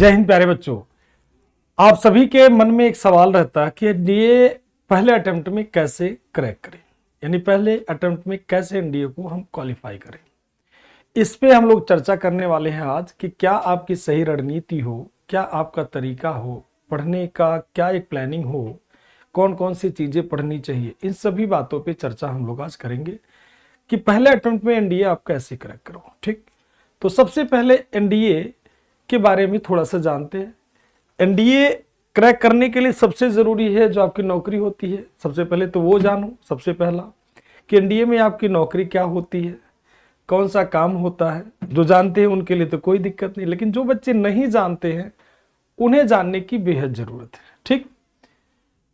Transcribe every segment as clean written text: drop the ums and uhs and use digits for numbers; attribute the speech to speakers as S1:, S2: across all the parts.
S1: जय हिंद प्यारे बच्चों। आप सभी के मन में एक सवाल रहता है कि एनडीए पहले अटेम्प्ट में कैसे क्रैक करें, यानी पहले अटेम्प्ट में कैसे एनडीए को हम क्वालिफाई करें। इस पे हम लोग चर्चा करने वाले हैं आज कि क्या आपकी सही रणनीति हो, क्या आपका तरीका हो पढ़ने का, क्या एक प्लानिंग हो, कौन कौन सी चीज़ें पढ़नी चाहिए। इन सभी बातों पे चर्चा हम लोग आज करेंगे कि पहले अटेम्प्ट में एनडीए आप कैसे क्रैक करो। ठीक, तो सबसे पहले एनडीए के बारे में थोड़ा सा जानते हैं। एनडीए क्रैक करने के लिए सबसे ज़रूरी है जो आपकी नौकरी होती है, सबसे पहले तो वो जानो सबसे पहला कि एनडीए में आपकी नौकरी क्या होती है, कौन सा काम होता है। जो जानते हैं उनके लिए तो कोई दिक्कत नहीं, लेकिन जो बच्चे नहीं जानते हैं उन्हें जानने की बेहद ज़रूरत है। ठीक,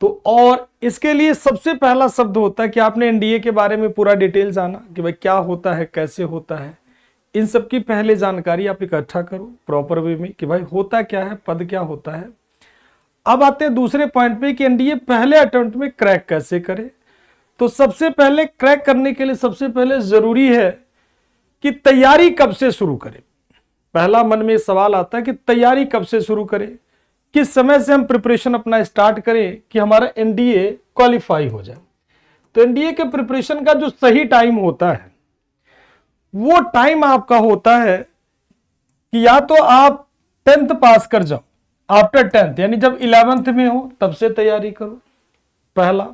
S1: तो और इसके लिए सबसे पहला शब्द होता है कि आपने एनडीए के बारे में पूरा डिटेल जाना कि भाई क्या होता है, कैसे होता है। इन सब की पहले जानकारी आप इकट्ठा करो प्रॉपर वे में कि भाई होता क्या है, पद क्या होता है। अब आते हैं दूसरे पॉइंट पे कि एनडीए पहले अटेम्प्ट में क्रैक कैसे करे। तो सबसे पहले क्रैक करने के लिए सबसे पहले जरूरी है कि तैयारी कब से शुरू करें। पहला मन में सवाल आता है कि तैयारी कब से शुरू करें, किस समय से हम प्रिपरेशन अपना स्टार्ट करें कि हमारा एनडीए क्वालिफाई हो जाए। तो एनडीए के प्रिपरेशन का जो सही टाइम होता है वो टाइम आपका होता है कि या तो आप 10th पास कर जाओ, आफ्टर 10th यानी जब 11th में हो तब से तैयारी करो पहला।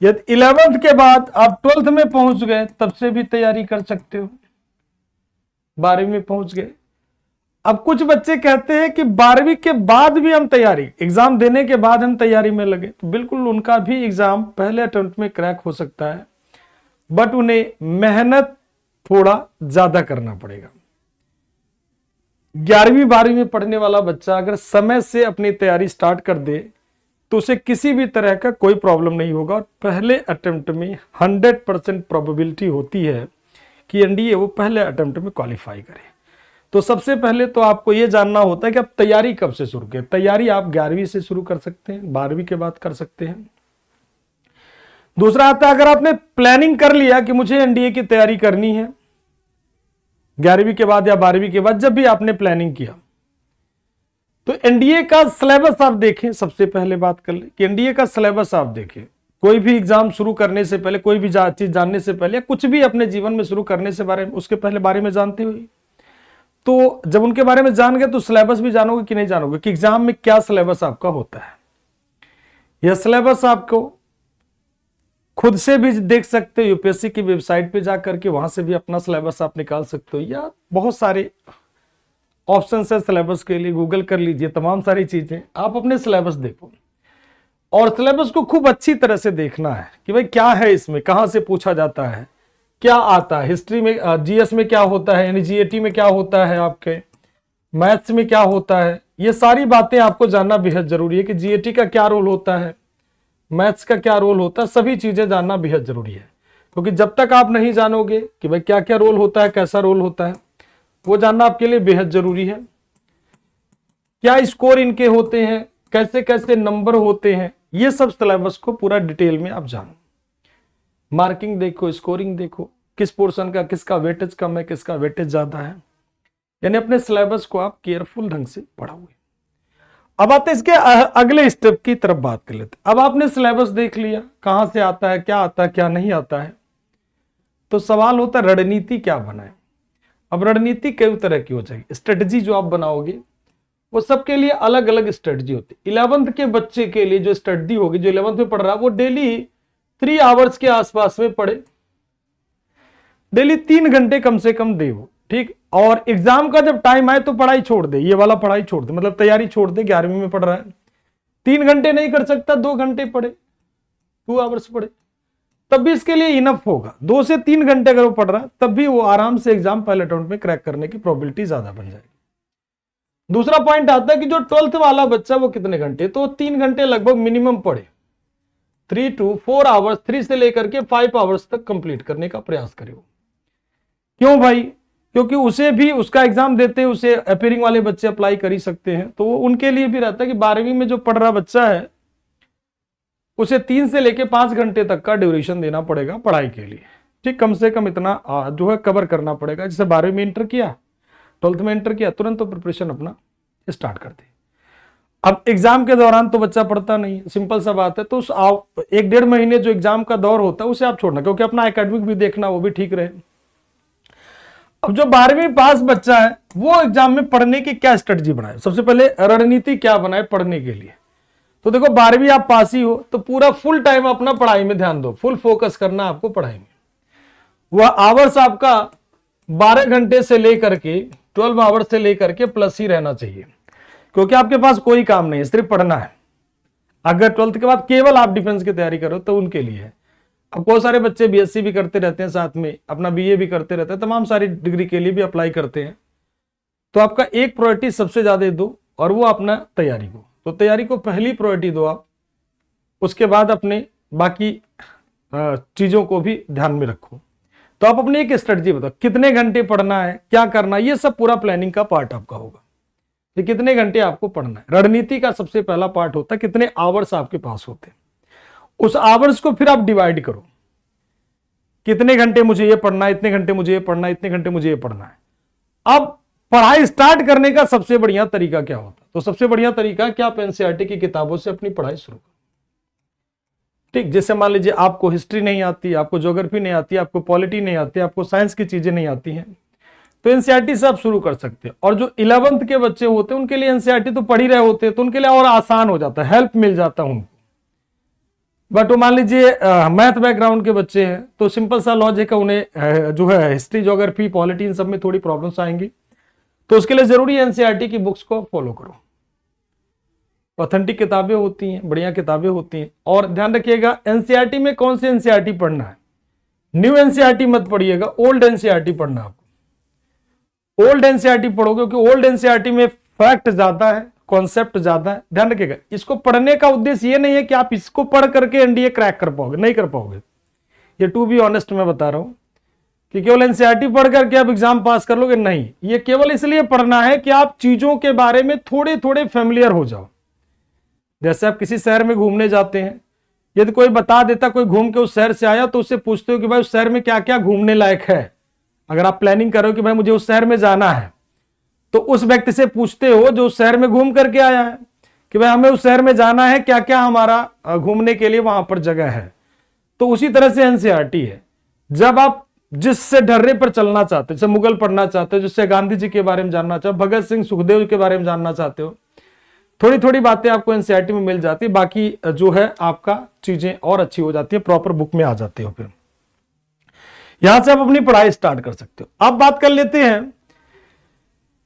S1: यदि 11th के बाद आप 12th में पहुंच गए तब से भी तैयारी कर सकते हो, 12वीं में पहुंच गए। अब कुछ बच्चे कहते हैं कि 12वीं के बाद भी हम तैयारी, एग्जाम देने के बाद हम तैयारी में लगे, तो बिल्कुल उनका भी एग्जाम पहले अटेम्प्ट में क्रैक हो सकता है, बट उन्हें मेहनत थोड़ा ज्यादा करना पड़ेगा। 11वीं 12वीं में पढ़ने वाला बच्चा अगर समय से अपनी तैयारी स्टार्ट कर दे तो उसे किसी भी तरह का कोई प्रॉब्लम नहीं होगा। पहले अटेम्प्ट में 100% प्रोबेबिलिटी होती है कि एनडीए वो पहले अटेम्प्ट में क्वालिफाई करे। तो सबसे पहले तो आपको ये जानना होता है कि आप तैयारी कब से शुरू करें। तैयारी आप 11वीं से शुरू कर सकते हैं, 12वीं के बाद कर सकते हैं। दूसरा आता है अगर आपने प्लानिंग कर लिया कि मुझे एनडीए की तैयारी करनी है 11वीं के बाद या 12वीं के बाद, जब भी आपने प्लानिंग किया तो एनडीए का सिलेबस आप देखें। सबसे पहले बात कर ले कि एनडीए का सिलेबस आप देखें। कोई भी एग्जाम शुरू करने से पहले, कोई भी चीज जानने से पहले, कुछ भी अपने जीवन में शुरू करने से बारे में उसके पहले बारे में जानते हुए, तो जब उनके बारे में जान गए तो सिलेबस भी जानोगे कि नहीं जानोगे कि एग्जाम में क्या सिलेबस आपका होता है। यह सिलेबस आपको खुद से भी देख सकते हो, यूपीएससी की वेबसाइट पे जाकर के वहां से भी अपना सिलेबस आप निकाल सकते हो, या बहुत सारे ऑप्शन है सिलेबस के लिए, गूगल कर लीजिए, तमाम सारी चीजें आप अपने सिलेबस देखो। और सिलेबस को खूब अच्छी तरह से देखना है कि भाई क्या है इसमें, कहां से पूछा जाता है, क्या आता है। हिस्ट्री में, जीएस में क्या होता है, यानी जीएटी में क्या होता है, आपके मैथ्स में क्या होता है। ये सारी बातें आपको जानना बेहद जरूरी है कि जीएटी का क्या रोल होता है, मैथ्स का क्या रोल होता है। सभी चीजें जानना बेहद जरूरी है, क्योंकि जब तक आप नहीं जानोगे कि भाई क्या क्या रोल होता है, कैसा रोल होता है, वो जानना आपके लिए बेहद जरूरी है। क्या स्कोर इनके होते हैं, कैसे कैसे नंबर होते हैं, ये सब सिलेबस को पूरा डिटेल में आप जानो। मार्किंग देखो, स्कोरिंग देखो, किस पोर्शन का किसका वेटेज कम है, किसका वेटेज ज्यादा है, यानी अपने सिलेबस को आप केयरफुल ढंग से पढ़ोगे। अब आते इसके अगले स्टेप की तरफ बात कर लेते। अब आपने सिलेबस देख लिया, कहां से आता है, क्या नहीं आता है, तो सवाल होता है रणनीति क्या बनाए। अब रणनीति कई तरह की हो जाएगी। स्ट्रेटजी जो आप बनाओगे वो सबके लिए अलग अलग स्ट्रेटजी होती है। 11th के बच्चे के लिए जो स्ट्रेटजी होगी, जो 11th में पढ़ रहा है, वो डेली 3 आवर्स के आसपास में पढ़े, डेली 3 घंटे कम से कम दे वो। ठीक, और एग्जाम का जब टाइम आए तो पढ़ाई छोड़ दे, ये वाला पढ़ाई छोड़ दे, मतलब तैयारी छोड़ दे। 11वीं में पढ़ रहा है, 3 घंटे नहीं कर सकता, 2 घंटे पढ़े, 2 आवर्स पढ़े, तब भी इसके लिए इनफ होगा। 2 से 3 घंटे अगर वो पढ़ रहा है तब भी वो आराम से एग्जाम पहले अटेम्प्ट में क्रैक करने की प्रोबेबिलिटी ज्यादा बन जाएगी। दूसरा पॉइंट आता है कि जो 12th वाला बच्चा वो कितने घंटे, तो 3 घंटे लगभग मिनिमम पढ़े, 3 to 4 आवर्स, 3 से लेकर के 5 आवर्स तक कंप्लीट करने का प्रयास करे। क्यों भाई? क्योंकि उसे भी उसका एग्जाम देते हैं, उसे अपीयरिंग वाले बच्चे अप्लाई कर ही सकते हैं, तो उनके लिए भी रहता है कि 12वीं में जो पढ़ रहा बच्चा है उसे 3 से लेके 5 घंटे तक का ड्यूरेशन देना पड़ेगा पढ़ाई के लिए। ठीक, कम से कम इतना जो है कवर करना पड़ेगा। जैसे 12वीं में इंटर किया, 12th में एंटर किया, तुरंत तो प्रिपरेशन अपना स्टार्ट कर दे। अब एग्जाम के दौरान तो बच्चा पढ़ता नहीं है, सिंपल सा बात है, तो उस 1-1.5 महीने जो एग्जाम का दौर होता है उसे आप छोड़ना, क्योंकि अपना एकेडमिक भी देखना, वो भी ठीक रहे। अब जो 12वीं पास बच्चा है वो एग्जाम में पढ़ने की क्या स्ट्रेटजी बनाए, सबसे पहले रणनीति क्या बनाए पढ़ने के लिए। तो देखो 12वीं आप पास ही हो तो पूरा फुल टाइम अपना पढ़ाई में ध्यान दो, फुल फोकस करना आपको पढ़ाई में। वह आवर्स आपका 12 घंटे से लेकर के 12 आवर्स से लेकर के प्लस ही रहना चाहिए, क्योंकि आपके पास कोई काम नहीं है, सिर्फ पढ़ना है। अगर 12th के बाद केवल आप डिफेंस की तैयारी करो तो उनके लिए है। अब बहुत सारे बच्चे बीएससी भी करते रहते हैं, साथ में अपना बीए भी करते रहते हैं, तमाम सारी डिग्री के लिए भी अप्लाई करते हैं। तो आपका एक प्रायोरिटी सबसे ज्यादा दो और वो अपना तैयारी को, तो तैयारी को पहली प्रायोरिटी दो आप, उसके बाद अपने बाकी चीजों को भी ध्यान में रखो। तो आप अपनी एक स्ट्रेटजी बताओ, कितने घंटे पढ़ना है, क्या करना है, ये सब पूरा प्लानिंग का पार्ट आपका होगा कि कितने घंटे आपको पढ़ना है। रणनीति का सबसे पहला पार्ट होता है कितने आवर्स आपके पास होते हैं, उस आवर्स को फिर आप डिवाइड करो, कितने घंटे मुझे ये पढ़ना है, इतने घंटे मुझे ये पढ़ना है, इतने घंटे मुझे ये पढ़ना है। अब पढ़ाई स्टार्ट करने का सबसे बढ़िया तरीका क्या होता है, तो सबसे बढ़िया तरीका क्या, आप एनसीईआरटी की किताबों से अपनी पढ़ाई शुरू करो। ठीक, जैसे मान लीजिए आपको हिस्ट्री नहीं आती, आपको ज्योग्राफी नहीं आती, आपको पॉलिटी नहीं आती, आपको साइंस की चीजें नहीं आती हैं, तो एनसीईआरटी से आप शुरू कर सकते हैं। और जो 11th के बच्चे होते हैं उनके लिए एनसीईआरटी तो पढ़ ही रहे होते हैं, तो उनके लिए और आसान हो जाता है, हेल्प मिल जाता है उनको। बट वो मान लीजिए मैथ बैकग्राउंड के बच्चे हैं तो सिंपल सा लॉजिक है, उन्हें जो है हिस्ट्री ज्योग्राफी पॉलिटी इन सब में थोड़ी प्रॉब्लम्स आएंगी, तो उसके लिए जरूरी है एनसीईआरटी की बुक्स को फॉलो करो। ऑथेंटिक किताबें होती हैं, बढ़िया किताबें होती हैं। और ध्यान रखिएगा एनसीईआरटी में कौन सी एनसीईआरटी पढ़ना है, न्यू एनसीईआरटी मत पढ़िएगा, ओल्ड एनसीईआरटी पढ़ना आपको। ओल्ड एनसीईआरटी पढ़ोगे क्योंकि ओल्ड एनसीईआरटी में फैक्ट ज्यादा है, कॉन्सेप्ट ज्यादा है। ध्यान रखिएगा, इसको पढ़ने का उद्देश्य ये नहीं है कि आप इसको पढ़ करके एनडीए क्रैक कर पाओगे, नहीं कर पाओगे। ये टू बी ऑनेस्ट मैं बता रहा हूं कि केवल एनसीईआरटी पढ़ करके आप एग्जाम पास कर लोगे, नहीं। ये केवल इसलिए पढ़ना है कि आप चीजों के बारे में थोड़े थोड़े फेमिलियर हो जाओ। जैसे आप किसी शहर में घूमने जाते हैं, यदि कोई बता देता, कोई घूम के उस शहर से आया, तो उससे पूछते हो कि भाई उस शहर में क्या क्या घूमने लायक है। अगर आप प्लानिंग करो कि भाई मुझे उस शहर में जाना है, तो उस व्यक्ति से पूछते हो जो उस शहर में घूम करके आया है कि भाई हमें उस शहर में जाना है, क्या क्या हमारा घूमने के लिए वहां पर जगह है। तो उसी तरह से एनसीईआरटी है, जब आप जिससे ढर्रे पर चलना चाहते हो, जैसे मुगल पढ़ना चाहते हो, जिससे गांधी जी के बारे में जानना चाहते हो, भगत सिंह सुखदेव के बारे में जानना चाहते हो, थोड़ी थोड़ी बातें आपको एनसीईआरटी में मिल जाती है, बाकी जो है आपका चीजें और अच्छी हो जाती है, प्रॉपर बुक में आ जाते हो। फिर यहां से आप अपनी पढ़ाई स्टार्ट कर सकते हो। अब बात कर लेते हैं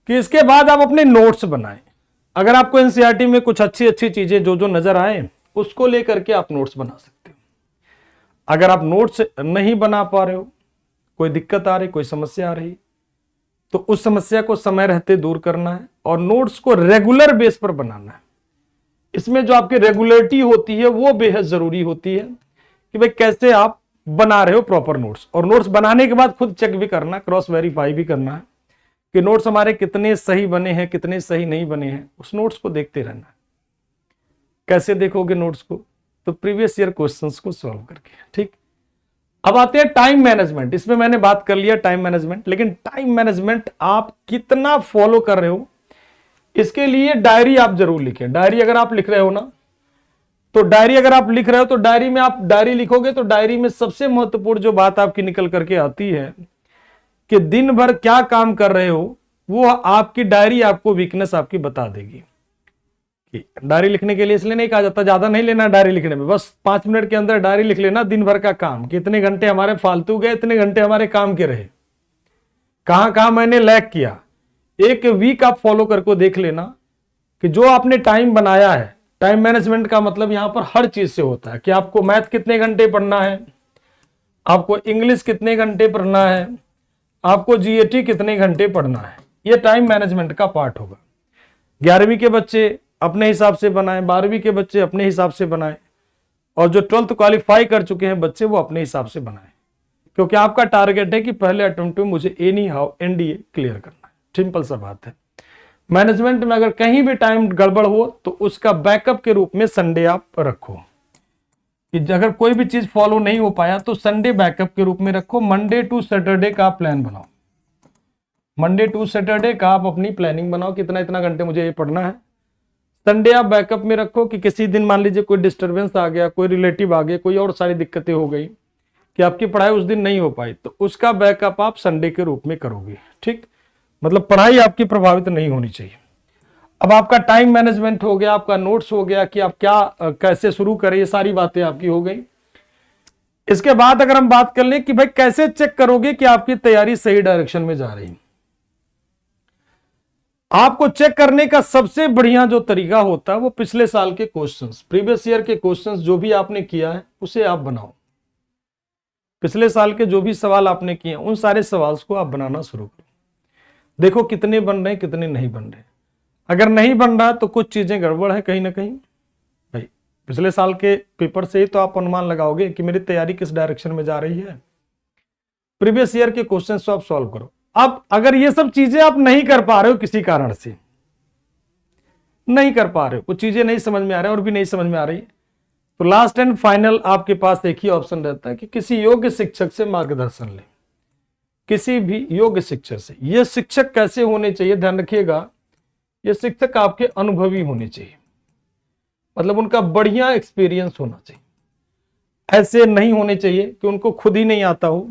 S1: कि इसके बाद आप अपने नोट्स बनाएं। अगर आपको एनसीईआरटी में कुछ अच्छी अच्छी चीजें जो जो नजर आए उसको लेकर के आप नोट्स बना सकते हो। अगर आप नोट्स नहीं बना पा रहे हो, कोई दिक्कत आ रही, कोई समस्या आ रही, तो उस समस्या को समय रहते दूर करना है और नोट्स को रेगुलर बेस पर बनाना है। इसमें जो आपकी रेगुलरिटी होती है वो बेहद जरूरी होती है कि भाई कैसे आप बना रहे हो प्रॉपर नोट्स। और नोट्स बनाने के बाद खुद चेक भी करना, क्रॉस वेरीफाई भी करना है कि नोट्स हमारे कितने सही बने हैं, कितने सही नहीं बने हैं। उस नोट्स को देखते रहना है। कैसे देखोगे नोट्स को, तो प्रीवियस ईयर क्वेश्चंस को सॉल्व करके। ठीक, अब आते हैं टाइम मैनेजमेंट। इसमें मैंने बात कर लिया टाइम मैनेजमेंट, लेकिन टाइम मैनेजमेंट आप कितना फॉलो कर रहे हो इसके लिए डायरी आप जरूर लिखें। डायरी अगर आप लिख रहे हो ना, तो डायरी अगर आप लिख रहे हो तो डायरी में आप डायरी लिखोगे तो डायरी में सबसे महत्वपूर्ण जो बात आपकी निकल करके आती है कि दिन भर क्या काम कर रहे हो, वो आपकी डायरी आपको वीकनेस आपकी बता देगी। डायरी लिखने के लिए इसलिए नहीं कहा जाता ज्यादा नहीं लेना डायरी लिखने में, बस 5 मिनट के अंदर डायरी लिख लेना दिन भर का काम, कितने घंटे हमारे फालतू गए, इतने घंटे हमारे काम के रहे, कहां कहां मैंने लैग किया। एक वीक आप फॉलो करके देख लेना कि जो आपने टाइम बनाया है। टाइम मैनेजमेंट का मतलब यहां पर हर चीज से होता है कि आपको मैथ कितने घंटे पढ़ना है, आपको इंग्लिश कितने घंटे पढ़ना है, आपको जीएटी कितने घंटे पढ़ना है। यह टाइम मैनेजमेंट का पार्ट होगा। 11वीं के बच्चे अपने हिसाब से बनाएं, 12वीं के बच्चे अपने हिसाब से बनाएं, और जो 12th क्वालिफाई कर चुके हैं बच्चे वो अपने हिसाब से बनाएं, क्योंकि आपका टारगेट है कि पहले अटेम्प्ट में मुझे एनी हाउ एनडीए क्लियर करना है। सिंपल सा बात है। मैनेजमेंट में अगर कहीं भी टाइम गड़बड़ हो तो उसका बैकअप के रूप में संडे आप रखो, कि अगर कोई भी चीज फॉलो नहीं हो पाया तो संडे बैकअप के रूप में रखो। मंडे टू सैटरडे का प्लान बनाओ। मंडे टू सैटरडे का आप अपनी प्लानिंग बनाओ, कितना इतना घंटे मुझे ये पढ़ना है। संडे आप बैकअप में रखो कि किसी दिन मान लीजिए कोई डिस्टरबेंस आ गया, कोई रिलेटिव आ गया, कोई और सारी दिक्कतें हो गई कि आपकी पढ़ाई उस दिन नहीं हो पाई, तो उसका बैकअप आप संडे के रूप में करोगे। ठीक, मतलब पढ़ाई आपकी प्रभावित नहीं होनी चाहिए। अब आपका टाइम मैनेजमेंट हो गया, आपका नोट्स हो गया कि आप क्या कैसे शुरू करें, ये सारी बातें आपकी हो गई। इसके बाद अगर हम बात कर लें कि भाई कैसे चेक करोगे कि आपकी तैयारी सही डायरेक्शन में जा रही है। आपको चेक करने का सबसे बढ़िया जो तरीका होता है वो पिछले साल के क्वेश्चंस, प्रीवियस ईयर के क्वेश्चंस जो भी आपने किया है उसे आप बनाओ। पिछले साल के जो भी सवाल आपने किए उन सारे सवाल को आप बनाना शुरू करो। देखो कितने बन रहे हैं, कितने नहीं बन रहे। अगर नहीं बन रहा तो कुछ चीजें गड़बड़ है कहीं ना कहीं। भाई पिछले साल के पेपर से ही तो आप अनुमान लगाओगे कि मेरी तैयारी किस डायरेक्शन में जा रही है। प्रीवियस ईयर के क्वेश्चंस को आप सॉल्व करो। अब अगर ये सब चीजें आप नहीं कर पा रहे हो, किसी कारण से नहीं कर पा रहे हो, कुछ चीजें नहीं समझ में आ रही और भी नहीं समझ में आ रही, तो लास्ट एंड फाइनल आपके पास एक ही ऑप्शन रहता है कि किसी योग्य शिक्षक से मार्गदर्शन लें, किसी भी योग्य शिक्षक से। ये शिक्षक कैसे होने चाहिए, ध्यान रखिएगा, ये शिक्षक आपके अनुभवी होने चाहिए, मतलब उनका बढ़िया एक्सपीरियंस होना चाहिए। ऐसे नहीं होने चाहिए कि उनको खुद ही नहीं आता हो।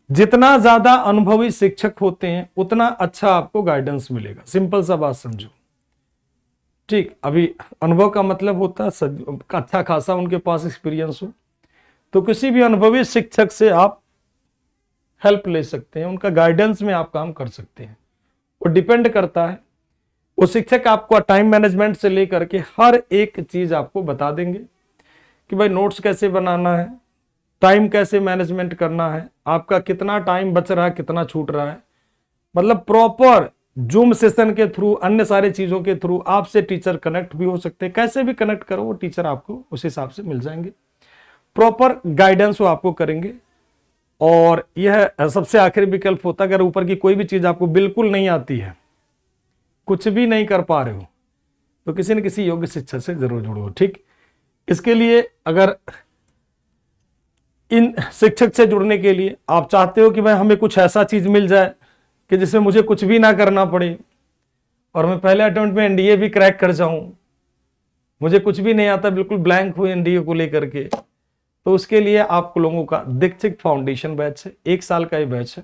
S1: जितना ज्यादा अनुभवी शिक्षक होते हैं उतना अच्छा आपको गाइडेंस मिलेगा। सिंपल सा बात समझो। ठीक, अभी अनुभव का मतलब होता है अच्छा खासा उनके पास एक्सपीरियंस हो, तो किसी भी अनुभवी शिक्षक से आप हेल्प ले सकते हैं, उनका गाइडेंस में आप काम कर सकते हैं। वो डिपेंड करता है, वो शिक्षक आपको टाइम मैनेजमेंट से लेकर के हर एक चीज आपको बता देंगे कि भाई नोट्स कैसे बनाना है, टाइम कैसे मैनेजमेंट करना है, आपका कितना टाइम बच रहा है, कितना छूट रहा है। मतलब प्रॉपर जूम सेशन के थ्रू, अन्य सारे चीजों के थ्रू आपसे टीचर कनेक्ट भी हो सकते हैं। कैसे भी कनेक्ट करो, वो टीचर आपको उस हिसाब से मिल जाएंगे, प्रॉपर गाइडेंस वो आपको करेंगे। और यह सबसे आखिरी विकल्प होता है, अगर ऊपर की कोई भी चीज आपको बिल्कुल नहीं आती है, कुछ भी नहीं कर पा रहे हो, तो किसी न किसी योग्य शिक्षक से जरूर जुड़ो। ठीक, इसके लिए अगर इन शिक्षक से जुड़ने के लिए आप चाहते हो कि भाई हमें कुछ ऐसा चीज मिल जाए कि जिसमें मुझे कुछ भी ना करना पड़े और मैं पहले अटेम्प्ट में एनडीए भी क्रैक कर जाऊं, मुझे कुछ भी नहीं आता, बिल्कुल ब्लैंक हुई एनडीए को लेकर के, तो उसके लिए आप लोगों का दीक्षित फाउंडेशन बैच है। 1 साल का ही बैच है।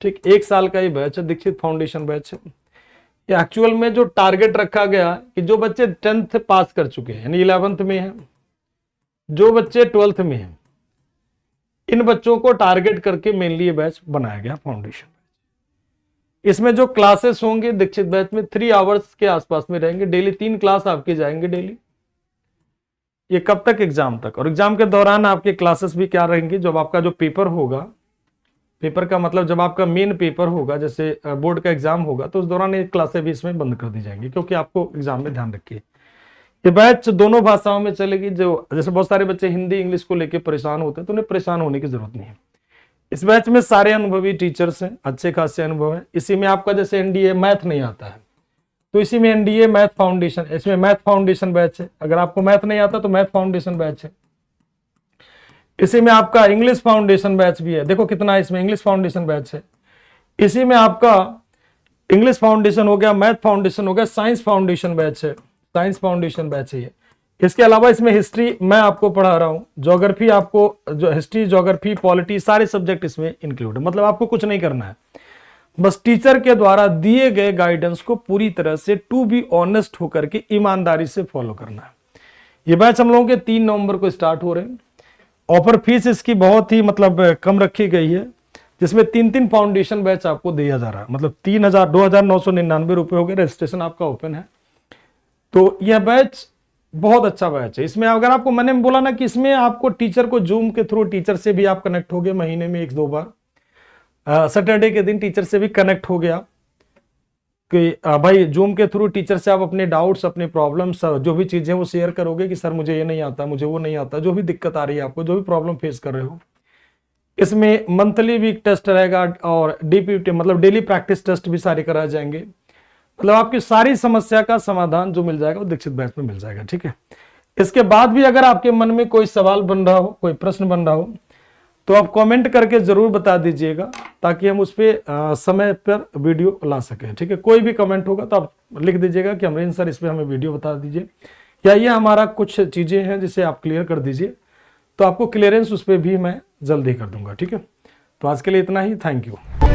S1: ठीक, 1 साल का ही बैच है, दीक्षित फाउंडेशन बैच है। ये एक्चुअल में जो टारगेट रखा गया कि जो बच्चे 10th पास कर चुके हैं, यानी 11th में हैं, जो बच्चे 12th में हैं, इन बच्चों को टारगेट करके मेनली ये बैच बनाया गया फाउंडेशन। इसमें जो क्लासेस होंगे दीक्षित बैच में 3 आवर्स के आसपास में रहेंगे। डेली 3 क्लास आपके जाएंगे डेली। ये कब तक? एग्जाम तक। और एग्जाम के दौरान आपके क्लासेस भी क्या रहेंगे, जब आपका जो पेपर होगा, पेपर का मतलब जब आपका मेन पेपर होगा, जैसे बोर्ड का एग्जाम होगा, तो उस दौरान ये क्लासेस भी इसमें बंद कर दी जाएंगी, क्योंकि आपको एग्जाम में ध्यान रखिए ये बैच दोनों भाषाओं में चलेगी। जो जैसे बहुत सारे बच्चे हिंदी इंग्लिश को लेकर परेशान होते हैं, तो उन्हें परेशान होने की जरूरत नहीं है। इस बैच में सारे अनुभवी टीचर्स हैं, अच्छे खासे अनुभव है। इसी में आपका जैसे एनडीए मैथ नहीं आता है, तो इसी में एनडीए मैथ फाउंडेशन, इसमें मैथ फाउंडेशन बैच है। अगर आपको मैथ नहीं आता तो मैथ फाउंडेशन बैच है। इसी में आपका इंग्लिश फाउंडेशन बैच भी है। देखो कितना इसमें इंग्लिश फाउंडेशन बैच है। इसी में आपका इंग्लिश फाउंडेशन हो गया, मैथ फाउंडेशन हो गया, साइंस फाउंडेशन बैच है, साइंस फाउंडेशन बैच है। इसके अलावा इसमें हिस्ट्री मैं आपको पढ़ा रहा हूं, ज्योग्राफी आपको, जो हिस्ट्री ज्योग्राफी पॉलिटी सारे सब्जेक्ट इसमें इंक्लूड है। मतलब आपको कुछ नहीं करना है, बस टीचर के द्वारा दिए गए गाइडेंस को पूरी तरह से टू बी ऑनेस्ट होकर के ईमानदारी से फॉलो करना है। ये बैच हम लोगों के 3 नवंबर को स्टार्ट हो रहे हैं। ऑफर फीस इसकी बहुत ही मतलब कम रखी गई है, जिसमें 3 फाउंडेशन बैच आपको दिया जा रहा है। मतलब 2,999 रुपए हो गए। रजिस्ट्रेशन आपका ओपन है। तो यह बैच बहुत अच्छा बैच है। इसमें अगर आपको मैंने बोला ना कि इसमें आपको टीचर को जूम के थ्रू, टीचर से भी आप कनेक्ट हो गए महीने में 1-2 बार, सैटरडे के दिन टीचर से भी कनेक्ट हो गया कि भाई जूम के थ्रू टीचर से आप अपने डाउट्स, अपने प्रॉब्लम्स, जो भी चीजें वो शेयर करोगे कि सर मुझे ये नहीं आता, मुझे वो नहीं आता, जो भी दिक्कत आ रही है आपको, जो भी प्रॉब्लम फेस कर रहे हो। इसमें मंथली वीक टेस्ट रहेगा और डीपीटी मतलब डेली प्रैक्टिस टेस्ट भी सारे कराए जाएंगे। मतलब आपकी सारी समस्या का समाधान जो मिल जाएगा वो दीक्षित बैच में मिल जाएगा। ठीक है, इसके बाद भी अगर आपके मन में कोई सवाल बन रहा हो, कोई प्रश्न बन रहा हो, तो आप कमेंट करके जरूर बता दीजिएगा, ताकि हम उस पर समय पर वीडियो ला सकें। ठीक है, कोई भी कमेंट होगा तो आप लिख दीजिएगा कि अमरीन सर इस पर हमें वीडियो बता दीजिए, या ये हमारा कुछ चीज़ें हैं जिसे आप क्लियर कर दीजिए, तो आपको क्लियरेंस उस पर भी मैं जल्दी कर दूंगा। ठीक है, तो आज के लिए इतना ही। Thank you.